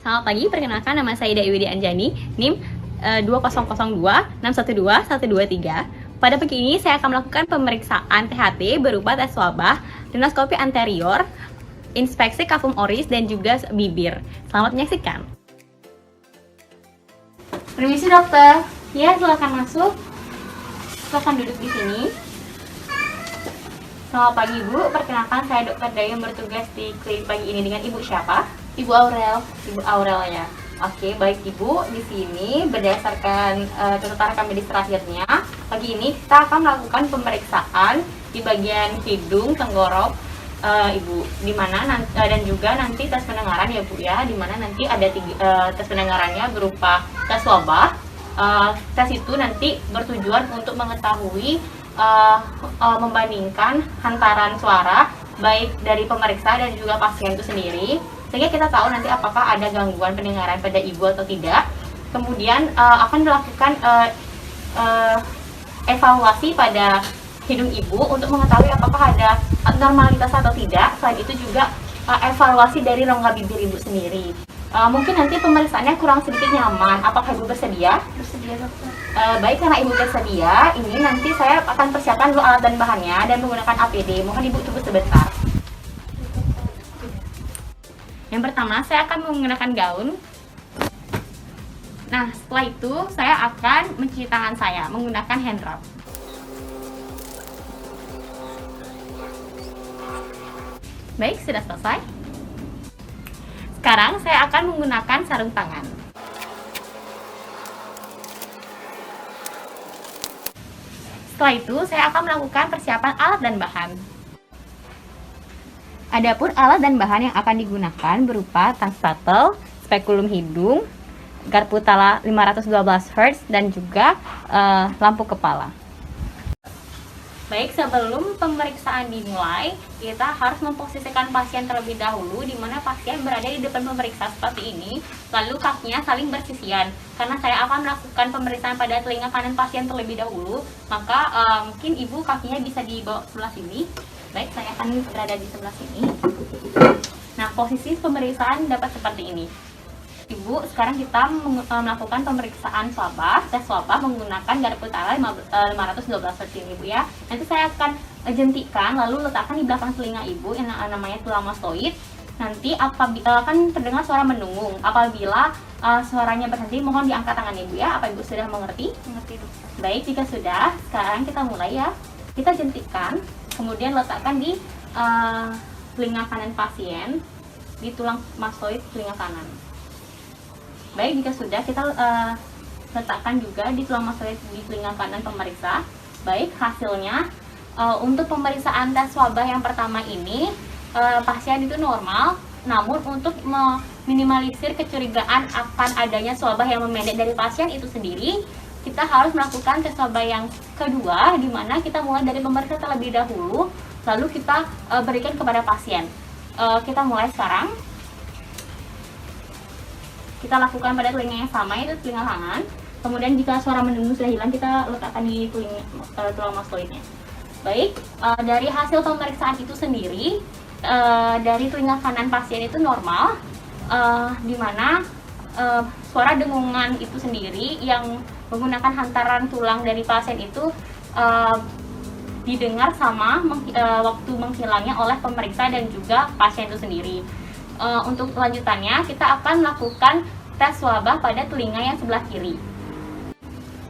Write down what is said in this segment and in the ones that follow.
Selamat pagi, perkenalkan nama saya Ida Iwidi Anjani, NIM 2002-12123. Pada pagi ini saya akan melakukan pemeriksaan THT berupa tes wabah, rinoskopi anterior, inspeksi kafum oris, dan juga bibir. Selamat menyaksikan. Permisi dokter. Ya, silakan masuk. Silakan duduk di sini. Selamat pagi Bu, perkenalkan saya Dr. Dayu yang bertugas di klinik pagi ini. Dengan Ibu siapa? Ibu Aurel. Ibu Aurel ya. Oke, baik Ibu. Di sini berdasarkan catatan rekam medis terakhirnya, pagi ini kita akan melakukan pemeriksaan di bagian hidung, tenggorok Ibu, dan juga nanti tes pendengaran ya Bu ya, di mana nanti ada tes pendengarannya berupa tes wabah. Tes itu nanti bertujuan untuk mengetahui membandingkan hantaran suara baik dari pemeriksa dan juga pasien itu sendiri, sehingga kita tahu nanti apakah ada gangguan pendengaran pada ibu atau tidak. Kemudian akan dilakukan evaluasi pada hidung ibu untuk mengetahui apakah ada abnormalitas atau tidak. Selain itu juga evaluasi dari rongga bibir ibu sendiri. Mungkin nanti pemeriksaannya kurang sedikit nyaman. Apakah ibu bersedia? Bersedia dokter. Baik, karena ibu bersedia, ini nanti saya akan persiapkan dulu alat dan bahannya dan menggunakan APD. Mohon ibu tunggu sebentar. Yang pertama, saya akan menggunakan gaun. Nah, setelah itu saya akan mencuci tangan saya menggunakan hand rub. Baik, sudah selesai. Sekarang saya akan menggunakan sarung tangan. Setelah itu, saya akan melakukan persiapan alat dan bahan. Adapun alat dan bahan yang akan digunakan berupa tang spatel, spekulum hidung, garpu tala 512 Hz, dan juga lampu kepala. Baik, sebelum pemeriksaan dimulai, kita harus memposisikan pasien terlebih dahulu, di mana pasien berada di depan pemeriksa seperti ini, lalu kakinya saling bersisian. Karena saya akan melakukan pemeriksaan pada telinga kanan pasien terlebih dahulu, maka mungkin ibu kakinya bisa dibawa sebelah sini. Baik, saya akan berada di sebelah sini. Nah, posisi pemeriksaan dapat seperti ini. Ibu, sekarang kita melakukan pemeriksaan swabah, tes swabah menggunakan garpu tala 512 Hz ini Bu ya. Nanti saya akan jentikan lalu letakkan di belakang telinga ibu yang namanya tulang mastoid. Nanti akan terdengar suara mendengung. Apabila suaranya berhenti, mohon diangkat tangan ibu ya. Apa ibu sudah mengerti? Mengerti dokter. Baik, jika sudah, sekarang kita mulai ya. Kita jentikan, kemudian letakkan di telinga kanan pasien, di tulang mastoid telinga kanan. Baik, jika sudah, kita letakkan juga di tulang mastoid di telinga kanan pemeriksa. Baik, hasilnya untuk pemeriksaan tes wabah yang pertama ini, pasien itu normal, namun untuk meminimalisir kecurigaan akan adanya swabah yang memendek dari pasien itu sendiri, kita harus melakukan tes wabah yang kedua, di mana kita mulai dari pemeriksa terlebih dahulu, lalu kita berikan kepada pasien. Kita mulai sekarang. Kita lakukan pada telinga yang sama, itu telinga kanan. Kemudian jika suara mendengung sudah hilang, kita letakkan di tulang mastoidnya. Baik, dari hasil pemeriksaan itu sendiri, dari telinga kanan pasien itu normal, di mana suara dengungan itu sendiri yang menggunakan hantaran tulang dari pasien itu didengar sama waktu menghilangnya oleh pemeriksa dan juga pasien itu sendiri. Untuk lanjutannya, kita akan melakukan tes wabah pada telinga yang sebelah kiri.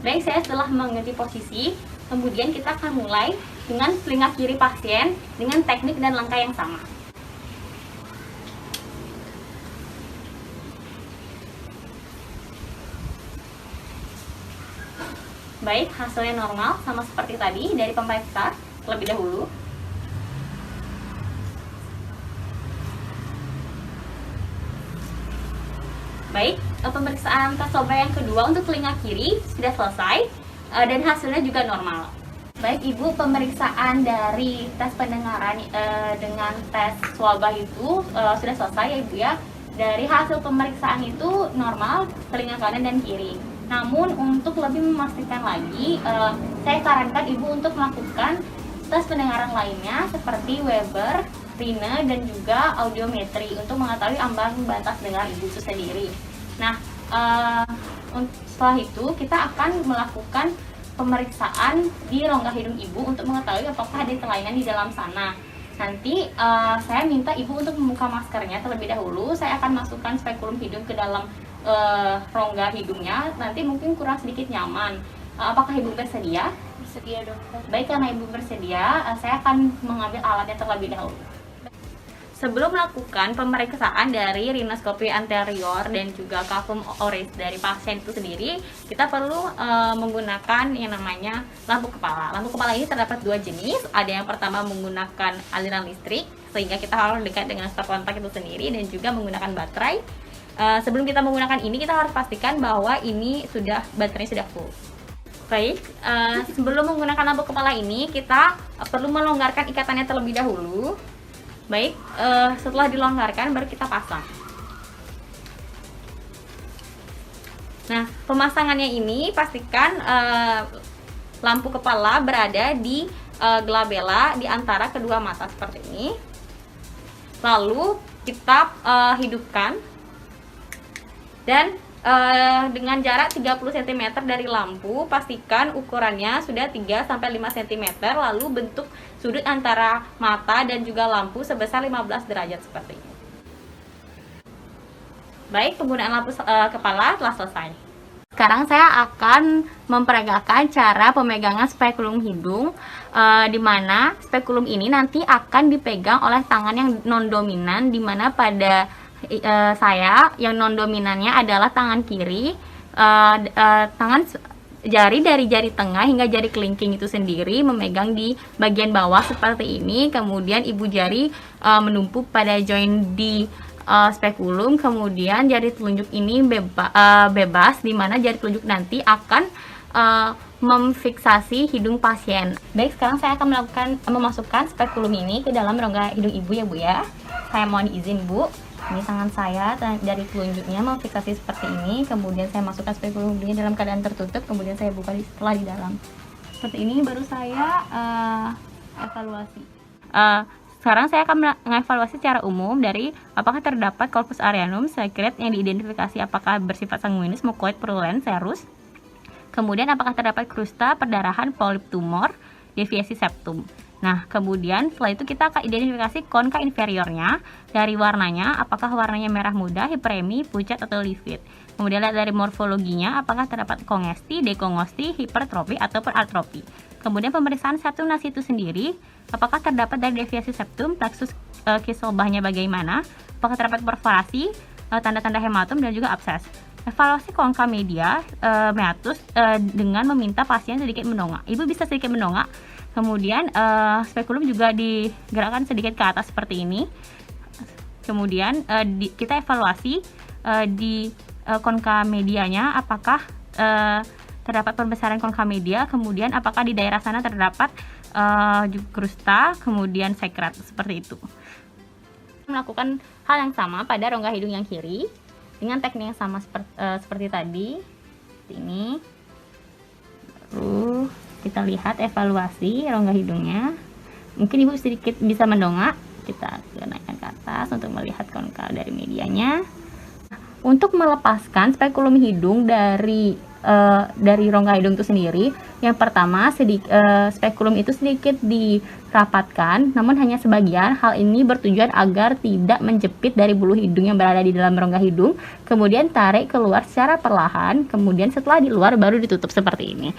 Baik, saya setelah mengerti posisi, kemudian kita akan mulai dengan telinga kiri pasien dengan teknik dan langkah yang sama. Baik, hasilnya normal sama seperti tadi dari pemeriksa terlebih dahulu. Baik, pemeriksaan tes wabah yang kedua untuk telinga kiri sudah selesai dan hasilnya juga normal. Baik Ibu, pemeriksaan dari tes pendengaran dengan tes wabah itu sudah selesai ya Ibu ya. Dari hasil pemeriksaan itu normal telinga kanan dan kiri. Namun untuk lebih memastikan lagi, saya sarankan Ibu untuk melakukan tes pendengaran lainnya seperti Weber, rine dan juga audiometri untuk mengetahui ambang batas dengar ibu itu sendiri. Nah, setelah itu kita akan melakukan pemeriksaan di rongga hidung ibu untuk mengetahui apakah ada kelainan di dalam sana. Nanti saya minta ibu untuk membuka maskernya terlebih dahulu. Saya akan masukkan spekulum hidung ke dalam rongga hidungnya. Nanti mungkin kurang sedikit nyaman. Apakah ibu bersedia? Bersedia, dokter. Baik, karena ibu bersedia, saya akan mengambil alatnya terlebih dahulu. Sebelum melakukan pemeriksaan dari rinoskopi anterior dan juga cavum oris dari pasien itu sendiri, kita perlu menggunakan yang namanya lampu kepala. Lampu kepala ini terdapat dua jenis. Ada yang pertama menggunakan aliran listrik, sehingga kita harus dekat dengan stop kontak itu sendiri, dan juga menggunakan baterai. Sebelum kita menggunakan ini, kita harus pastikan bahwa ini baterainya sudah full. Baik, sebelum menggunakan lampu kepala ini, kita perlu melonggarkan ikatannya terlebih dahulu. Baik, setelah dilonggarkan baru kita pasang. Nah, pemasangannya ini pastikan lampu kepala berada di glabella di antara kedua mata seperti ini. Lalu kita hidupkan dan dengan jarak 30 cm dari lampu, pastikan ukurannya sudah 3-5 cm, lalu bentuk sudut antara mata dan juga lampu sebesar 15 derajat seperti ini. Baik, penggunaan lampu kepala telah selesai. Sekarang saya akan memperagakan cara pemegangan spekulum hidung, di mana spekulum ini nanti akan dipegang oleh tangan yang non-dominan, di mana pada saya yang non dominannya adalah tangan kiri, jari dari jari tengah hingga jari kelingking itu sendiri memegang di bagian bawah seperti ini, kemudian ibu jari menumpuk pada join di spekulum, kemudian jari telunjuk ini bebas, di mana jari telunjuk nanti akan memfiksasi hidung pasien. Baik, sekarang saya akan memasukkan spekulum ini ke dalam rongga hidung ibu ya Bu ya. Saya mohon izin Bu. Ini tangan saya dari telunjuknya memfiksasi seperti ini, kemudian saya masukkan spekulum hidungnya dalam keadaan tertutup, kemudian saya buka setelah di dalam. Seperti ini baru saya evaluasi. Sekarang saya akan mengevaluasi secara umum dari apakah terdapat corpus areanum secret yang diidentifikasi apakah bersifat sanguinis, mukoid, purulent, serus. Kemudian apakah terdapat krusta, perdarahan, polip tumor, deviasi septum. Nah, kemudian setelah itu kita akan identifikasi konka inferiornya dari warnanya, apakah warnanya merah muda, hiperemi, pucat, atau livid. Kemudian lihat dari morfologinya, apakah terdapat kongesti, dekongosti, hipertrofi, ataupun atrofi. Kemudian pemeriksaan septum nasi itu sendiri, apakah terdapat dari deviasi septum, plexus kisobahnya bagaimana, apakah terdapat perforasi, tanda-tanda hematom, dan juga abses. Evaluasi konka media, meatus, dengan meminta pasien sedikit mendongak. Ibu bisa sedikit mendongak. Kemudian spekulum juga digerakkan sedikit ke atas seperti ini. Kemudian kita evaluasi di konka medianya, apakah terdapat pembesaran konka media, kemudian apakah di daerah sana terdapat krusta, kemudian sekret, seperti itu. Melakukan hal yang sama pada rongga hidung yang kiri dengan teknik yang sama seperti tadi, seperti ini. Lalu kita lihat evaluasi rongga hidungnya. Mungkin ibu sedikit bisa mendongak, kita naikkan ke atas untuk melihat konka dari medianya. Untuk melepaskan spekulum hidung dari rongga hidung itu sendiri, yang pertama spekulum itu sedikit dirapatkan, namun hanya sebagian. Hal ini bertujuan agar tidak menjepit dari bulu hidung yang berada di dalam rongga hidung. Kemudian tarik keluar secara perlahan, kemudian setelah di luar baru ditutup seperti ini.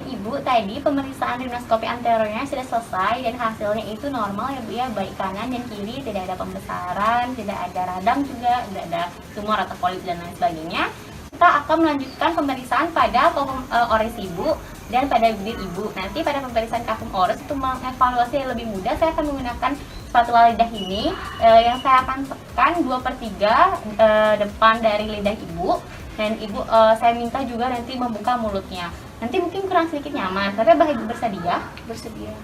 Ibu, tadi pemeriksaan rinoskopi anteriornya sudah selesai dan hasilnya itu normal ya Bu ya, baik kanan dan kiri, tidak ada pembesaran, tidak ada radang juga, tidak ada tumor atau polip dan lain sebagainya. Kita akan melanjutkan pemeriksaan pada cavum oris ibu dan pada bibir ibu. Nanti pada pemeriksaan cavum oris untuk mengevaluasi yang lebih mudah, saya akan menggunakan spatula lidah ini yang saya akan tekan 2/3 depan dari lidah ibu, dan ibu saya minta juga nanti membuka mulutnya. Nanti mungkin kurang sedikit nyaman, tapi apakah ibu bersedia? Bersedia.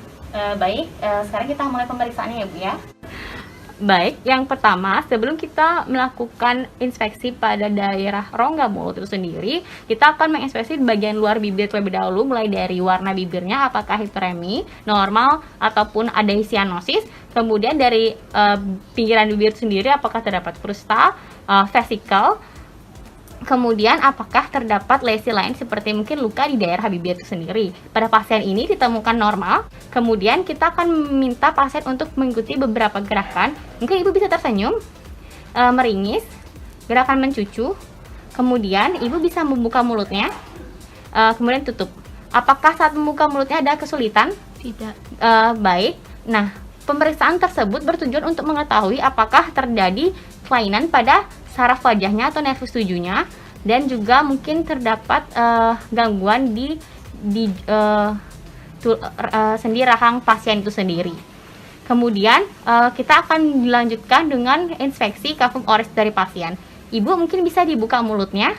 Baik, sekarang kita mulai pemeriksaannya ya Bu ya. Baik, yang pertama sebelum kita melakukan inspeksi pada daerah rongga mulut itu sendiri, kita akan menginspeksi bagian luar bibir terlebih dahulu, mulai dari warna bibirnya apakah hiperemi, normal, ataupun ada cyanosis. Kemudian dari pinggiran bibir sendiri apakah terdapat krusta, vesikel. Kemudian apakah terdapat lesi lain seperti mungkin luka di daerah bibir itu sendiri. Pada pasien ini ditemukan normal. Kemudian kita akan meminta pasien untuk mengikuti beberapa gerakan. Mungkin ibu bisa tersenyum, meringis, gerakan mencucu. Kemudian ibu bisa membuka mulutnya, kemudian tutup. Apakah saat membuka mulutnya ada kesulitan? Tidak. Baik. Nah, pemeriksaan tersebut bertujuan untuk mengetahui apakah terjadi kelainan pada saraf wajahnya atau nervus tujuhnya, dan juga mungkin terdapat gangguan di sendi rahang pasien itu sendiri. Kemudian kita akan dilanjutkan dengan inspeksi kafum oris dari pasien. Ibu mungkin bisa dibuka mulutnya.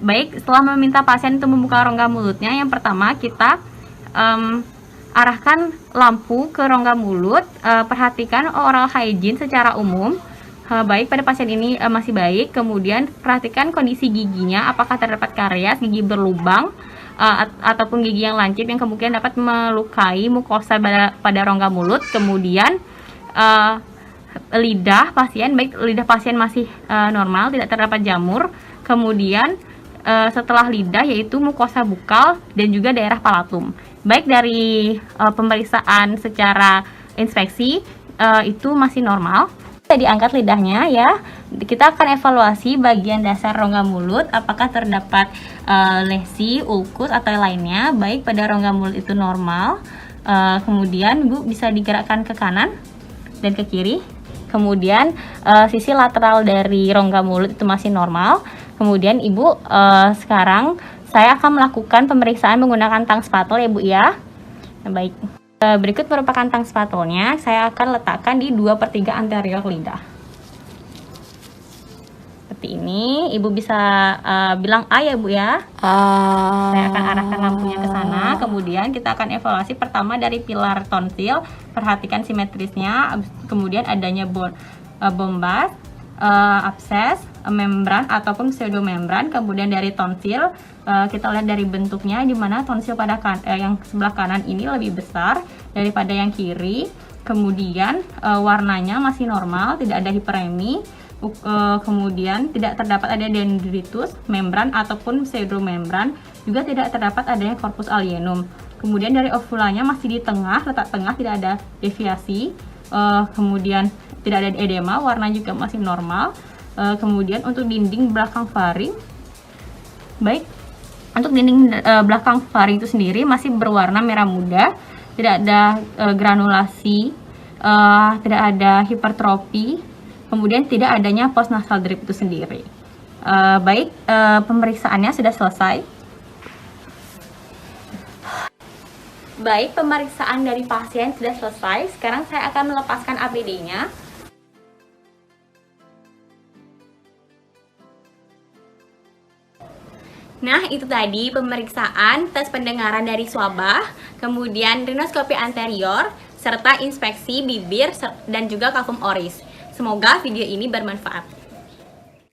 Baik, setelah meminta pasien untuk membuka rongga mulutnya, yang pertama kita arahkan lampu ke rongga mulut. Perhatikan oral hygiene secara umum. Baik, pada pasien ini masih baik. Kemudian perhatikan kondisi giginya, apakah terdapat karies, gigi berlubang, ataupun gigi yang lancip yang kemungkinan dapat melukai mukosa pada rongga mulut. Kemudian lidah pasien, baik, lidah pasien masih normal, tidak terdapat jamur. Kemudian setelah lidah yaitu mukosa bukal dan juga daerah palatum. Baik, dari pemeriksaan secara inspeksi itu masih normal. Diangkat lidahnya ya, kita akan evaluasi bagian dasar rongga mulut apakah terdapat lesi, ulkus atau lainnya. Baik, pada rongga mulut itu normal. Kemudian ibu bisa digerakkan ke kanan dan ke kiri. Kemudian sisi lateral dari rongga mulut itu masih normal. Kemudian ibu sekarang saya akan melakukan pemeriksaan menggunakan tang spatel ya bu ya. Nah, baik. Berikut merupakan tang spatelnya. Saya akan letakkan di 2/3 anterior lidah. Seperti ini. Ibu bisa bilang A ya bu ya. Saya akan arahkan lampunya ke sana. Kemudian kita akan evaluasi pertama dari pilar tonsil. Perhatikan simetrisnya. Kemudian adanya bombas, abses, membran ataupun pseudomembran. Kemudian dari tonsil, kita lihat dari bentuknya, di mana tonsil pada yang sebelah kanan ini lebih besar daripada yang kiri. Kemudian warnanya masih normal, tidak ada hiperemi. Kemudian tidak terdapat ada dendritus, membran ataupun pseudomembran. Juga tidak terdapat adanya corpus alienum. Kemudian dari ovulanya masih di tengah, letak tengah, tidak ada deviasi. Kemudian tidak ada edema, warna juga masih normal. Kemudian untuk dinding belakang faring, baik, untuk dinding belakang faring itu sendiri masih berwarna merah muda, tidak ada granulasi, tidak ada hipertrofi, kemudian tidak adanya postnasal drip itu sendiri. Baik, pemeriksaannya sudah selesai. Baik, pemeriksaan dari pasien sudah selesai. Sekarang saya akan melepaskan APD-nya. Nah, itu tadi pemeriksaan tes pendengaran dari swabah, kemudian rinoskopi anterior, serta inspeksi bibir dan juga kafum oris. Semoga video ini bermanfaat.